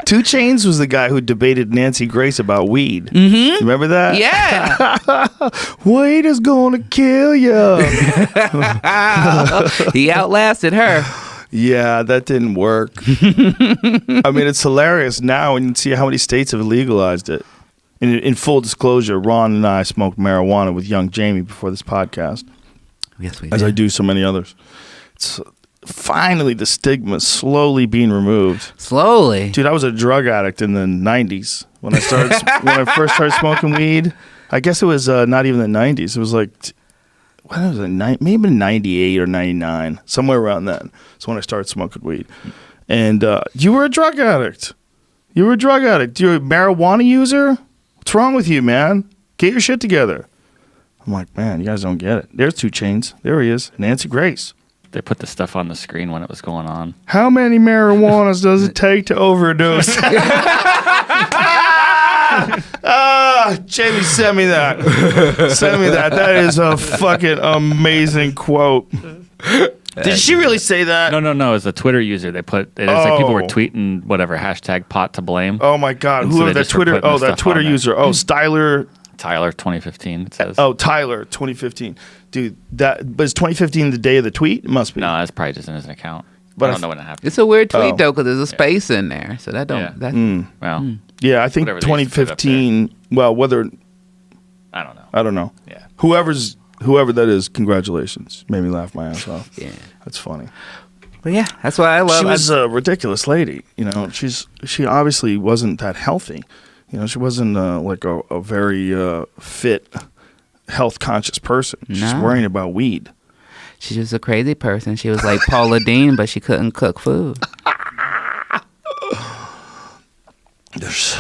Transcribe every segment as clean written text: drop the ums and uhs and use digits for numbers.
2 Chainz was the guy who debated Nancy Grace about weed. Mm-hmm. Remember that? Yeah. Weed is gonna kill you. He outlasted her. Yeah, that didn't work. I mean, it's hilarious now when you see how many states have legalized it. In full disclosure, Ron and I smoked marijuana with young Jamie before this podcast. Yes, we did. As I do so many others. It's finally the stigma is slowly being removed. Slowly. Dude, I was a drug addict in the 90s when I first started smoking weed. I guess it was not even the 90s. It was like, when was it? Maybe 98 or 99, somewhere around then. That's when I started smoking weed. And you were a drug addict. You're a marijuana user? What's wrong with you, man? Get your shit together. I'm like, man, you guys don't get it. There's 2 Chainz. There he is. Nancy Grace. They put the stuff on the screen when it was going on. How many marijuanas does it take to overdose? Jamie, send me that. That is a fucking amazing quote. Did she really say that? No. As a Twitter user, it's like people were tweeting whatever hashtag pot to blame. Oh my God! And Whoever so that Twitter? Oh, that Twitter user. Oh, Tyler 2015. It says. Oh, Tyler 2015. Dude, but is 2015 the day of the tweet? It must be. No, that's probably just in his account. But I don't know when it happened. It's a weird tweet though, because there's a space in there, so that don't. Yeah. That, Well, yeah, I think 2015. Well, whether I don't know. I don't know. Yeah. Whoever that is, congratulations. Made me laugh my ass off. Yeah. That's funny. But yeah, that's why I love. She was a ridiculous lady. You know, she obviously wasn't that healthy. You know, she wasn't like a very fit, health conscious person. She's worrying about weed. She was a crazy person. She was like Paula Dean, but she couldn't cook food. It's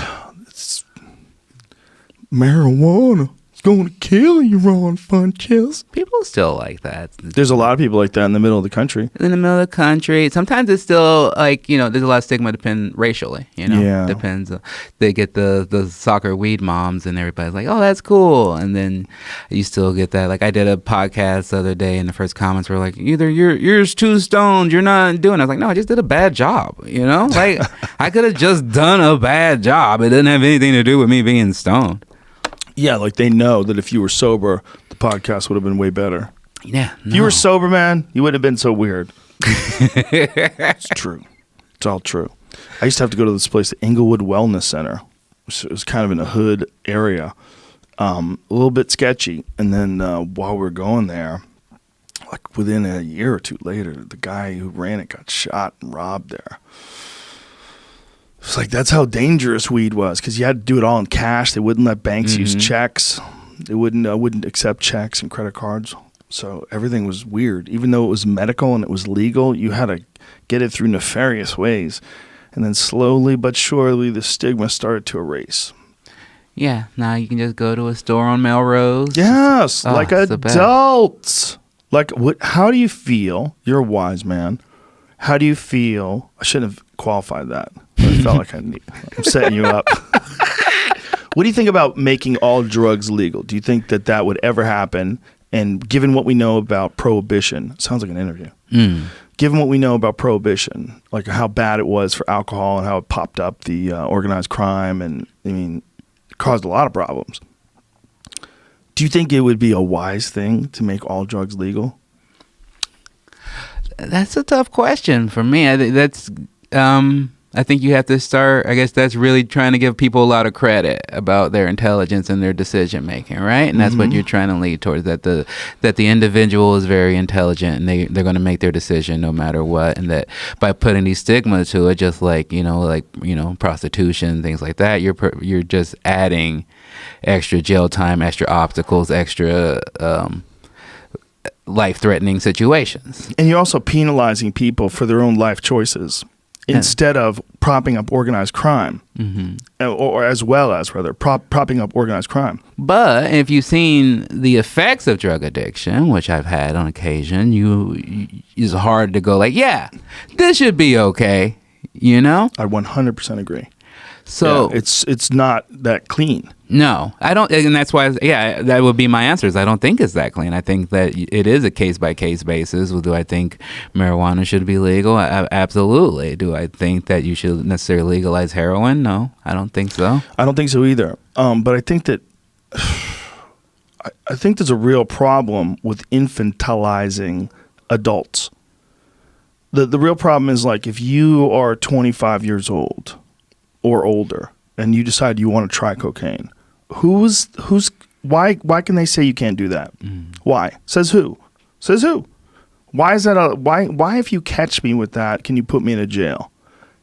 marijuana. It's going to kill you, Ron Funches. People still like that. There's a lot of people like that in the middle of the country. In the middle of the country. Sometimes it's still like, you know, there's a lot of stigma racially, you know. Yeah. Depends. They get the soccer weed moms and everybody's like, oh, that's cool. And then you still get that. Like I did a podcast the other day and the first comments were like, either you're too stoned, you're not doing it. I was like, no, I just did a bad job, you know? Like I could have just done a bad job. It didn't have anything to do with me being stoned. Yeah, like they know that if you were sober, the podcast would have been way better. Yeah. If you were sober, man, you wouldn't have been so weird. It's true. It's all true. I used to have to go to this place, the Inglewood Wellness Center. It was kind of in a hood area, a little bit sketchy. And then while we were going there, like within a year or two later, the guy who ran it got shot and robbed there. It's like that's how dangerous weed was because you had to do it all in cash. They wouldn't let banks use checks. They wouldn't accept checks and credit cards. So everything was weird. Even though it was medical and it was legal, you had to get it through nefarious ways. And then slowly but surely, the stigma started to erase. Yeah, now you can just go to a store on Melrose. Yes, like it's the best. adults. Like, how do you feel? You're a wise man. How do you feel? I shouldn't have qualified that. I felt like I'm setting you up. What do you think about making all drugs legal? Do you think that would ever happen? And given what we know about prohibition, sounds like an interview. Given what we know about prohibition, like how bad it was for alcohol and how it popped up the organized crime, and I mean, it caused a lot of problems. Do you think it would be a wise thing to make all drugs legal? That's a tough question for me. I think that's. I think you have to start. I guess that's really trying to give people a lot of credit about their intelligence and their decision making, right? And that's what you're trying to lead towards. That the individual is very intelligent and they're going to make their decision no matter what. And that by putting these stigma to it, just like prostitution, things like that, you're just adding extra jail time, extra obstacles, extra life-threatening situations. And you're also penalizing people for their own life choices instead of propping up organized crime, or as well as propping up organized crime. But if you've seen the effects of drug addiction, which I've had on occasion, it's hard to go like, yeah, this should be okay, you know? I 100% agree. So it's not that clean. no, I don't, and that's why, that would be my answer. Is I don't think it's that clean. I think that it is a case by case basis. Well, do I think marijuana should be legal? Absolutely. Do I think that you should necessarily legalize heroin? No, I don't think so. I don't think so either. But I think that I think there's a real problem with infantilizing adults. The real problem is, like, if you are 25 years old or older and you decide you want to try cocaine, why can they say you can't do that? Why? Says who? Why is that why if you catch me with that, can you put me in a jail?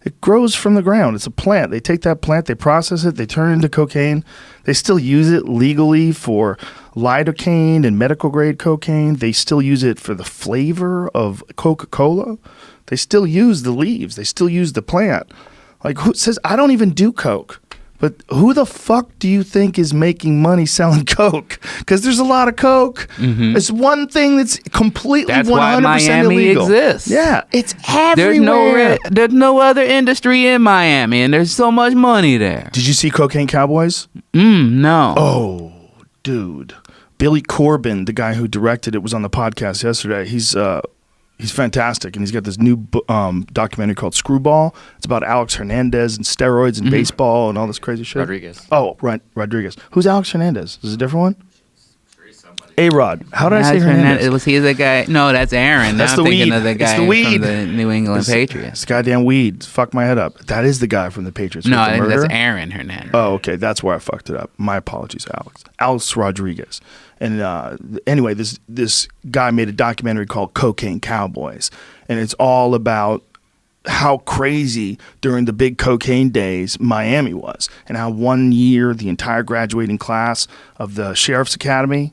It grows from the ground. It's a plant. They take that plant, they process it, they turn it into cocaine. They still use it legally for lidocaine and medical grade cocaine. They still use it for the flavor of Coca-Cola. They still use the leaves. They still use the plant. Like, who says, I don't even do Coke? But who the fuck do you think is making money selling Coke? Because there's a lot of Coke. It's one thing that's completely That's 100% why Miami illegal. exists. Yeah, it's everywhere. There's no other industry in Miami, and there's so much money there. Did you see Cocaine Cowboys? No. Oh, dude. Billy Corbin, the guy who directed it, was on the podcast yesterday. He's fantastic, and he's got this new documentary called Screwball. It's about Alex Hernandez and steroids and baseball and all this crazy shit. Rodriguez. Oh, right, Rodriguez. Who's Alex Hernandez? Is it a different one? A-Rod. How did I say Hernandez? Was he the guy? No, that's Aaron. That's Now the I'm thinking weed. of the It's guy the weed. from the New England Patriots. This goddamn weed. Fuck my head up. That is the guy from the Patriots. No, with the I think murder. that's Aaron Hernandez. Oh, okay. That's where I fucked it up. My apologies, Alex. Alex Rodriguez. And anyway, this guy made a documentary called Cocaine Cowboys. And it's all about how crazy during the big cocaine days Miami was. And how one year the entire graduating class of the Sheriff's Academy,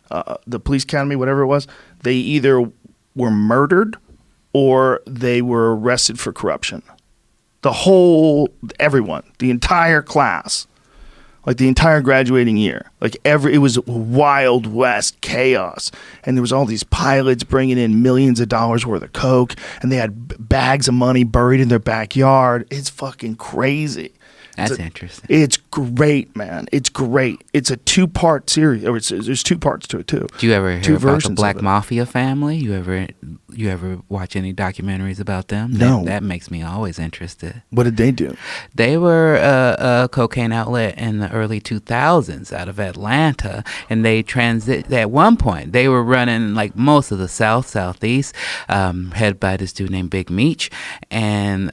the Police Academy, whatever it was, they either were murdered or they were arrested for corruption. Everyone, the entire class. Like the entire graduating year, it was Wild West chaos, and there was all these pilots bringing in millions of dollars worth of coke, and they had bags of money buried in their backyard. It's fucking crazy. That's interesting. It's great, man. It's great. It's a 2-part series. Or there's 2 parts to it too. Do you ever hear Two about the versions Black of it. Mafia family? You ever watch any documentaries about them? No. That makes me always interested. What did they do? They were a cocaine outlet in the early 2000s out of Atlanta, and they at one point they were running like most of the Southeast, headed by this dude named Big Meech, and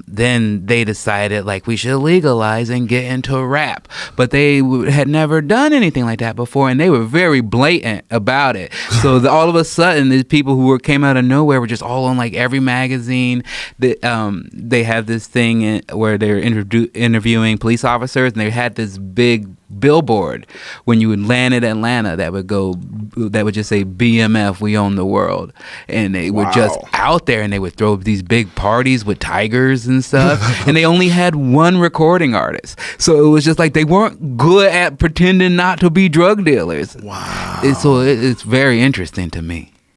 then they decided like we should legalize and get into rap, but they had never done anything like that before, and they were very blatant about it. So all of a sudden, these people who came out of nowhere were just all on like every magazine. They have this thing where they're interviewing police officers, and they had this big billboard when you would land in Atlanta that would just say BMF, we own the world, and they were just out there, and they would throw these big parties with tigers and stuff, and they only had one recording artist, so it was just like they weren't good at pretending not to be drug dealers. Wow. So it's very interesting to me.